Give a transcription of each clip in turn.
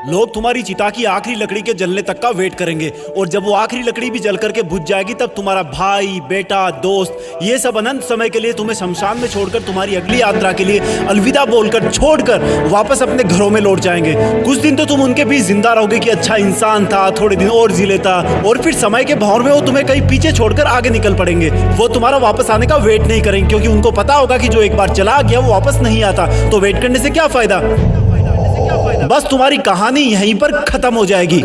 लोग तुम्हारी चिता की आखिरी लकड़ी के जलने तक का वेट करेंगे और जब वो आखिरी लकड़ी भी जल करके बुझ जाएगी तब तुम्हारा भाई, बेटा, दोस्त ये सब अनंत समय के लिए तुम्हें शमशान में छोड़कर तुम्हारी अगली यात्रा के लिए अलविदा बोलकर छोड़कर वापस अपने घरों में लौट जाएंगे। कुछ दिन तो तुम उनके बीच जिंदा रहोगे कि अच्छा इंसान था, थोड़े दिन और जी लेता, और फिर समय के भंवर में वो तुम्हें कहीं पीछे छोड़कर आगे निकल पड़ेंगे। वो तुम्हारा वापस आने का वेट नहीं करेंगे क्योंकि उनको पता होगा कि जो एक बार चला गया वो वापस नहीं आता, तो वेट करने से क्या फायदा। बस तुम्हारी कहानी यहीं पर खत्म हो जाएगी।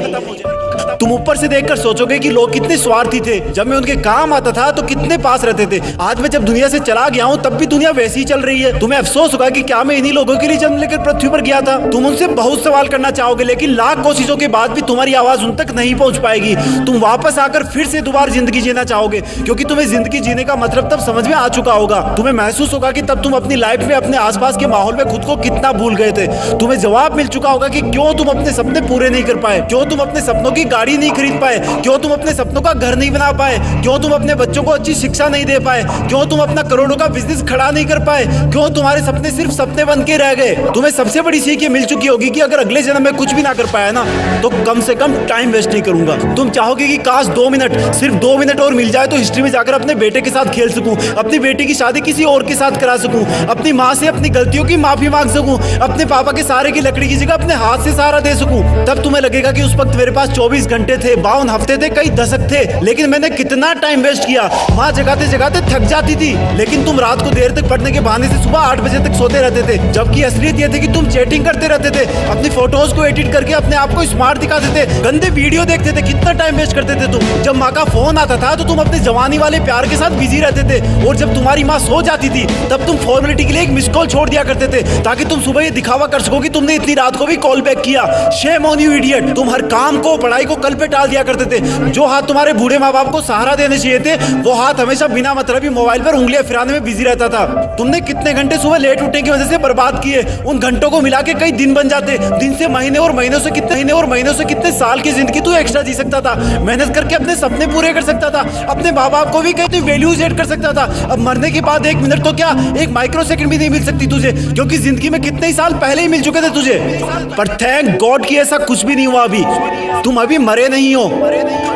तुम ऊपर से देखकर सोचोगे कि लोग कितने स्वार्थी थे, जब मैं उनके काम आता था तो कितने पास रहते थे। आज मैं जब दुनिया से चला गया हूँ तब भी दुनिया वैसी ही चल रही है। तुम्हें अफसोस होगा कि क्या मैं इन्हीं लोगों के लिए जन्म लेकर पृथ्वी पर गया था। तुम उनसे बहुत सवाल करना चाहोगे लेकिन लाख कोशिशों के बाद भी तुम्हारी आवाज उन तक नहीं पहुंच पाएगी। तुम वापस आकर फिर से दोबारा जिंदगी जीना चाहोगे क्योंकि तुम्हें जिंदगी जीने का मतलब तब समझ में आ चुका होगा। तुम्हें महसूस होगा कि तब तुम अपनी लाइफ में अपने आसपास के माहौल में खुद को कितना भूल गए थे। तुम्हें जवाब मिल चुका होगा कि क्यों तुम अपने सपने पूरे नहीं कर पाए, क्यों तुम अपने सपनों की गाड़ी नहीं खरीद पाए, क्यों तुम अपने सपनों का घर नहीं बना पाए, क्यों तुम अपने बच्चों को अच्छी शिक्षा नहीं दे पाए, क्यों तुम अपना करोड़ों का बिजनेस खड़ा नहीं कर पाए, क्यों तुम्हारे सपने सिर्फ सपने बन के रह गए। तुम्हें सबसे बड़ी सीख ये मिल चुकी होगी कि अगर अगले जन्म में कुछ भी ना कर पाया ना तो कम से कम टाइम वेस्ट नहीं करूंगा। तुम चाहोगे कि काश 2 मिनट, सिर्फ 2 मिनट और मिल जाए तो हिस्ट्री में जाकर अपने बेटे के साथ खेल सकूं, अपनी बेटी की शादी किसी और के साथ करा सकूं, अपनी माँ से अपनी गलतियों की माफी मांग सकूं, अपने पापा के सहारे की लकड़ी की जगह अपने हाथ से सहारा दे सकूं। तब तुम्हें लगेगा कि उस वक्त मेरे पास 24 घंटे थे, 52 हफ्ते थे, कई दशक थे, लेकिन मैंने कितना टाइम वेस्ट किया। माँ जगाते जगाते थक जाती थी लेकिन तुम रात को देर तक पढ़ने के बहाने से सुबह 8 बजे तक सोते रहते थे, जबकि असलियत यह थी कि तुम चैटिंग करते रहते थे, अपनी फोटोज को एडिट करके अपने आप को स्मार्ट दिखाते थे, गंदे वीडियो देखते थे। कितना टाइम वेस्ट करते थे तुम। जब माँ का फोन आता था तो तुम अपने जवानी वाले प्यार के साथ बिजी रहते थे और जब तुम्हारी माँ सो जाती थी तब तुम फॉर्मेलिटी के लिए एक मिस कॉल छोड़ दिया करते थे ताकि तुम सुबह ये दिखावा कर सको कि तुमने इतनी रात को भी कॉल बैक किया। Shame on you idiot. तुम हर काम को, पढ़ाई को कल पे टाल दिया करते थे। जो हाथ तुम्हारे बूढ़े माँ बाप को सहारा देने चाहिए थे वो हाथ हमेशा बिना मतलब ही मोबाइल पर उंगलियां फिराने में बिजी रहता था। तुमने कितने घंटे सुबह लेट उठने की वजह से बर्बाद किए। उन घंटों को मिला के कई दिन बन जाते। दिन से महीने और महीनों से कितने साल की जिंदगी तू एक्स्ट्रा जी सकता था। मेहनत करके अपने सपने पूरे कर सकता था, अपने माँ बाप को भी कहीं वैल्यूज एड कर सकता था। अब मरने के बाद 1 मिनट तो क्या, 1 माइक्रो सेकंड भी नहीं मिल सकती तुझे, क्योंकि जिंदगी में कितने ही साल पहले ही मिल चुके थे तुझे। पर थैंक गॉड कि ऐसा कुछ भी नहीं हुआ। अभी तुम अभी मरे नहीं हो।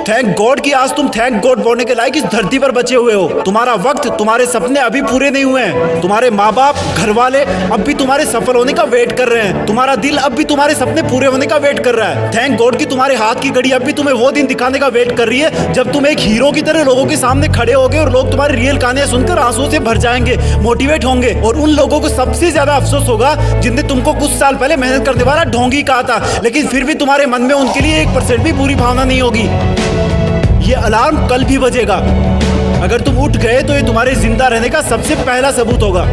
थैंक गॉड कि आज तुम थैंक गॉड बोलने के लायक इस धरती पर बचे हुए हो। तुम्हारा वक्त, तुम्हारे सपने अभी पूरे नहीं हुए हैं। तुम्हारे माँ बाप, घर वाले अब भी तुम्हारे सफल होने का वेट कर रहे हैं। तुम्हारा दिल अब भी तुम्हारे सपने पूरे होने का वेट कर रहा है। थैंक गॉड कि तुम्हारे हाथ की घड़ी अब भी तुम्हें वो दिन दिखाने का वेट कर रही है जब तुम एक हीरो की तरह लोगों के सामने खड़े होगे और लोग तुम्हारी रियल कहानियां सुनकर आंसुओं से भर जाएंगे, मोटिवेट होंगे। और उन लोगों को सबसे ज्यादा अफसोस होगा जिनने तुमको कुछ साल पहले मेहनत करने वाला ढोंगी कहा था, लेकिन फिर भी तुम्हारे मन में उनके लिए 1% भी बुरी भावना नहीं होगी। ये अलार्म कल भी बजेगा। अगर तुम उठ गए तो ये तुम्हारे जिंदा रहने का सबसे पहला सबूत होगा।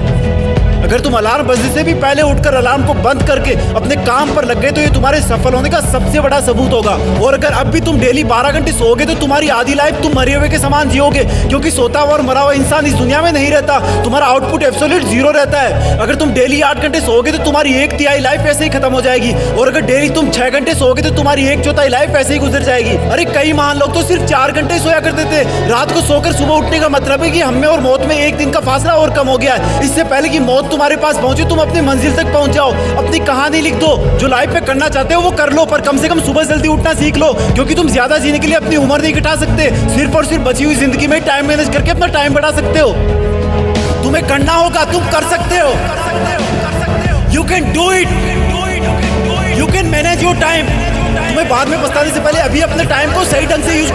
अगर तुम अलार्म बजने से भी पहले उठकर अलार्म को बंद करके अपने काम पर लग गए तो ये तुम्हारे सफल होने का सबसे बड़ा सबूत होगा। और अगर अब भी तुम डेली 12 घंटे सोओगे तो तुम्हारी आधी लाइफ तुम मरे हुए के समान जियोगे, क्योंकि सोता हुआ और मरा हुआ इंसान इस दुनिया में नहीं रहता। तुम्हारा आउटपुट एब्सोल्यूट 0 रहता है। अगर तुम डेली 8 घंटे सोओगे तो तुम्हारी 1/3 लाइफ ऐसे ही खत्म हो जाएगी, और अगर डेली तुम 6 घंटे सोओगे तो तुम्हारी 1/4 लाइफ ऐसे ही गुजर जाएगी। अरे कई महान लोग तो सिर्फ 4 घंटे सोया करते थे। रात को सोकर सुबह उठने का मतलब है कि हमें और मौत में 1 दिन का फासला और कम हो गया है। इससे पहले कि मौत तुम्हारे पास पहुंचे तुम अपनी मंजिल तक पहुंच जाओ। अपनी कहानी लिख दो। जो लाइफ में करना चाहते हो वो कर लो, पर कम से कम सुबह जल्दी उठना सीख लो, क्योंकि तुम ज्यादा जीने के लिए अपनी उम्र नहीं घटा सकते। सिर्फ और सिर्फ बची हुई जिंदगी में टाइम मैनेज करके अपना टाइम बढ़ा सकते हो। तुम्हें करना होगा, तुम कर सकते हो। You can do it, you can manage your time. तुम्हें बाद में पछताने से पहले अभी अपने टाइम को सही ढंग से यूज